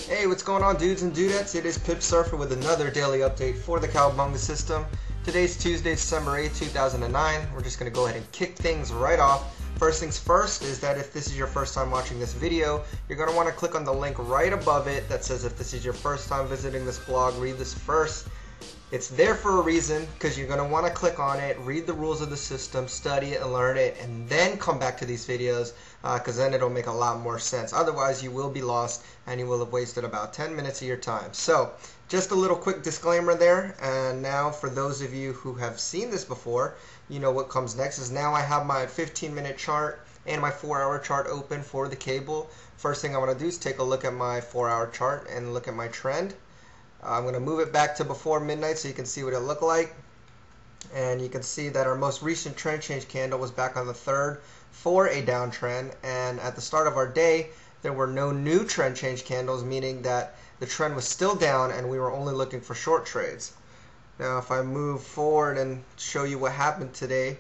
Hey, what's going on, dudes and dudettes? It is Pip Surfer with another daily update for the Cowabunga system. Today's Tuesday, December 8, 2009. We're just going to go ahead and kick things right off. First things first is that if this is your first time watching this video, you're going to want to click on the link right above it that says if this is your first time visiting this blog, read this first. It's there for a reason, because you're going to want to click on it, read the rules of the system, study it and learn it, and then come back to these videos, because then it'll make a lot more sense. Otherwise, you will be lost and you will have wasted about 10 minutes of your time. So, just a little quick disclaimer there, and now for those of you who have seen this before, you know what comes next is now I have my 15-minute chart and my 4-hour chart open for the cable. First thing I want to do is take a look at my 4-hour chart and look at my trend. I'm going to move it back to before midnight so you can see what it looked like. And you can see that our most recent trend change candle was back on the 3rd for a downtrend. And at the start of our day, there were no new trend change candles, meaning that the trend was still down and we were only looking for short trades. Now, if I move forward and show you what happened today,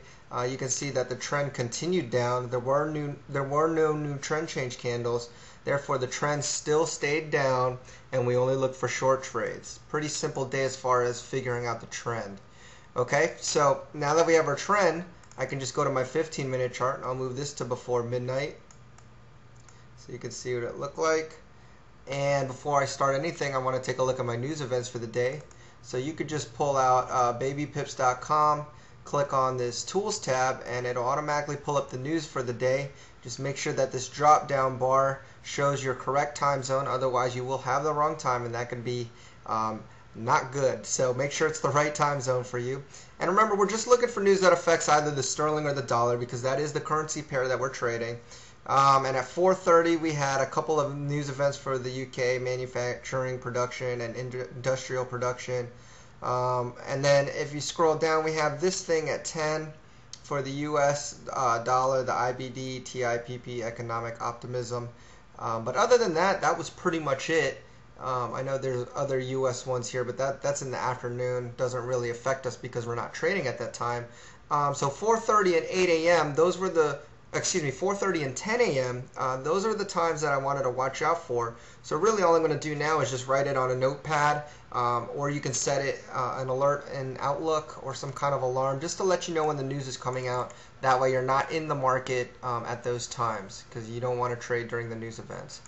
you can see that the trend continued down. There were no new trend change candles. Therefore, the trend still stayed down, and we only look for short trades. Pretty simple day as far as figuring out the trend. Okay, so now that we have our trend, I can just go to my 15-minute chart, and I'll move this to before midnight so you can see what it looked like. And before I start anything, I want to take a look at my news events for the day. So you could just pull out babypips.com, click on this Tools tab, and it'll automatically pull up the news for the day. Just make sure that this drop-down bar shows your correct time zone, otherwise you will have the wrong time, and that can be not good. So make sure it's the right time zone for you. And remember, we're just looking for news that affects either the sterling or the dollar, because that is the currency pair that we're trading. And at 4:30 we had a couple of news events for the UK, manufacturing production and industrial production. And then if you scroll down, we have this thing at 10 for the US dollar, the IBD, TIPP, economic optimism. But other than that, that was pretty much it. I know there's other US ones here, but that's in the afternoon. Doesn't really affect us because we're not trading at that time. So 4:30 and 8 a.m., those were the, 4:30 and 10 a.m., those are the times that I wanted to watch out for. So really all I'm going to do now is just write it on a notepad, or you can set it an alert in Outlook or some kind of alarm just to let you know when the news is coming out. That way you're not in the market at those times, because you don't want to trade during the news events.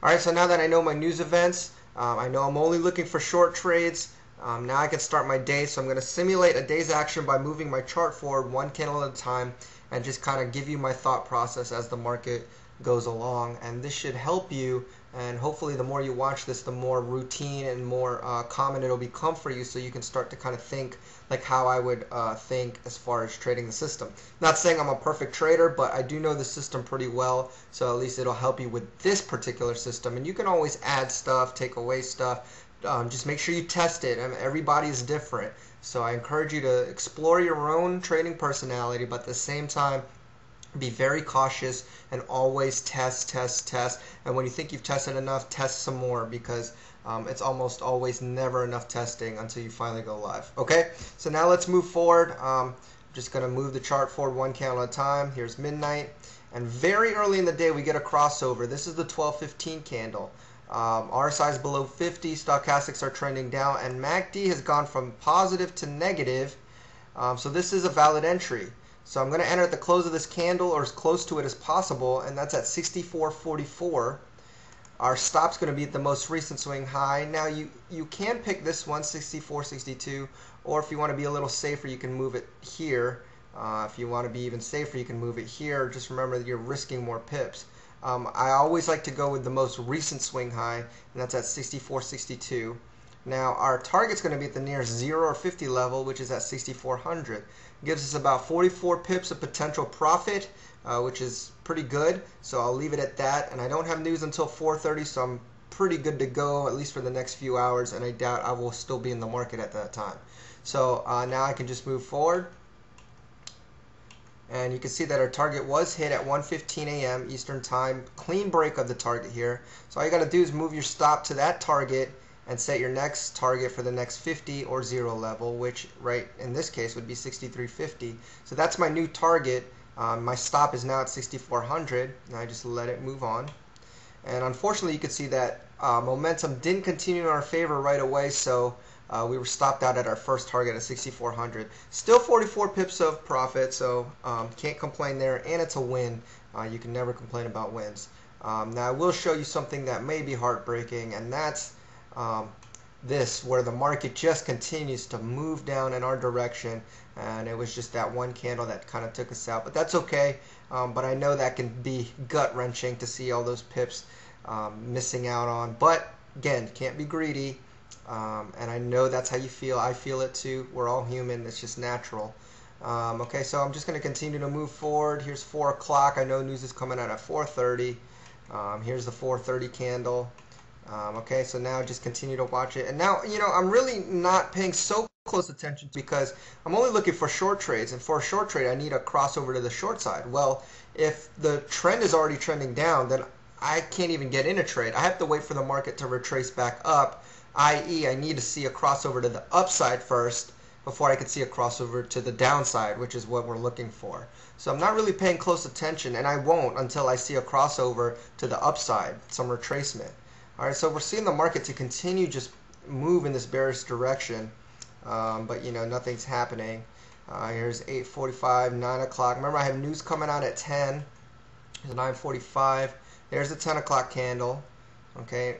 Alright, so now that I know my news events, I know I'm only looking for short trades. Now I can start my day, so I'm going to simulate a day's action by moving my chart forward one candle at a time and just kind of give you my thought process as the market goes along. And this should help you, and hopefully the more you watch this, the more routine and more common it'll become for you, so you can start to kind of think like how I would think as far as trading the system. Not saying I'm a perfect trader, but I do know the system pretty well, so at least it'll help you with this particular system. And you can always add stuff, take away stuff. Just make sure you test it. I mean, everybody is different. So I encourage you to explore your own trading personality, but at the same time, be very cautious and always test. And when you think you've tested enough, test some more, because it's almost always never enough testing until you finally go live. Okay, so now let's move forward. I'm just going to move the chart forward one candle at a time. Here's midnight. And very early in the day, we get a crossover. This is the 12:15 candle. RSI is below 50, stochastics are trending down, and MACD has gone from positive to negative, so this is a valid entry. So I'm going to enter at the close of this candle, or as close to it as possible, and that's at 64.44. Our stop's going to be at the most recent swing high. Now you can pick this one, 64.62, or if you want to be a little safer, you can move it here. If you want to be even safer, you can move it here. Just remember that you're risking more pips. I always like to go with the most recent swing high, and that's at 64.62. Now our target's going to be at the nearest 0 or 50 level, which is at 6,400. Gives us about 44 pips of potential profit, which is pretty good. So I'll leave it at that. And I don't have news until 4:30, so I'm pretty good to go, at least for the next few hours. And I doubt I will still be in the market at that time. So now I can just move forward. And you can see that our target was hit at 1:15 a.m. Eastern Time. Clean break of the target here. So all you got to do is move your stop to that target and set your next target for the next 50 or 0 level, which right in this case would be 63.50. So that's my new target. My stop is now at 6,400, and I just let it move on. And unfortunately, you could see that momentum didn't continue in our favor right away, so we were stopped out at our first target at 6,400. Still 44 pips of profit, so can't complain there, and it's a win. You can never complain about wins. Now I will show you something that may be heartbreaking, and that's this, where the market just continues to move down in our direction, and it was just that one candle that kind of took us out. But that's okay. But I know that can be gut-wrenching to see all those pips missing out on. But again, can't be greedy. And I know that's how you feel. I feel it too. We're all human. It's just natural. Okay, so I'm just going to continue to move forward. Here's 4 o'clock. I know news is coming out at 4:30. Here's the 4:30 candle. Okay, so now just continue to watch it. And now, I'm really not paying so close attention because I'm only looking for short trades. And for a short trade, I need a crossover to the short side. Well, if the trend is already trending down, then I can't even get in a trade. I have to wait for the market to retrace back up, i.e. I need to see a crossover to the upside first before I can see a crossover to the downside, which is what we're looking for. So I'm not really paying close attention, and I won't until I see a crossover to the upside, some retracement. All right, so we're seeing the market to continue just move in this bearish direction, but nothing's happening. Here's 8:45, 9 o'clock. Remember, I have news coming out at 10. Here's 9:45. There's the 10 o'clock candle. Okay,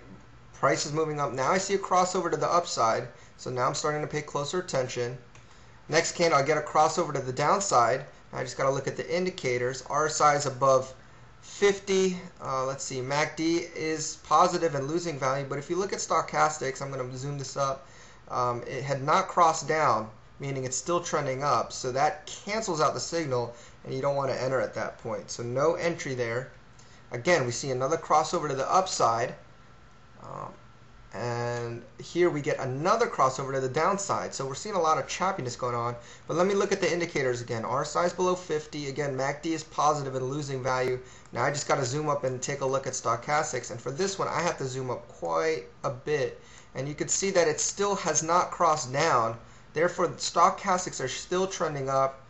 price is moving up. Now I see a crossover to the upside, so now I'm starting to pay closer attention. Next candle, I get a crossover to the downside. I just got to look at the indicators. RSI is above 50. Let's see, MACD is positive and losing value, but if you look at stochastics, I'm going to zoom this up, it had not crossed down, meaning it's still trending up, so that cancels out the signal, and you don't want to enter at that point. So no entry there. Again, we see another crossover to the upside, and here we get another crossover to the downside. So we're seeing a lot of choppiness going on. But let me look at the indicators again. RSI is below 50. Again, MACD is positive and losing value. Now I just got to zoom up and take a look at stochastics. And for this one, I have to zoom up quite a bit. And you can see that it still has not crossed down. Therefore, the stochastics are still trending up.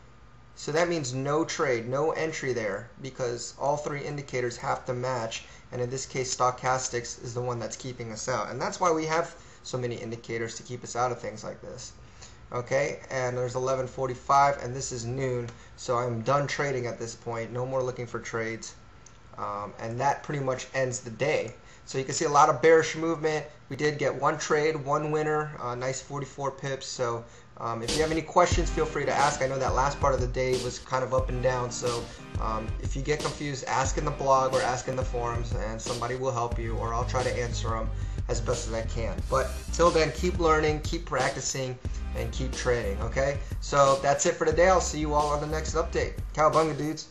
So that means no trade, no entry there, because all three indicators have to match. And in this case, stochastics is the one that's keeping us out. And that's why we have so many indicators to keep us out of things like this. Okay, and there's 11:45, and this is noon. So I'm done trading at this point. No more looking for trades. And that pretty much ends the day. So you can see a lot of bearish movement. We did get one trade, one winner, nice 44 pips. So if you have any questions, feel free to ask. I know that last part of the day was kind of up and down. So if you get confused, ask in the blog or ask in the forums, and somebody will help you, or I'll try to answer them as best as I can. But till then, keep learning, keep practicing, and keep trading, okay? So that's it for today. I'll see you all on the next update. Cowabunga, dudes.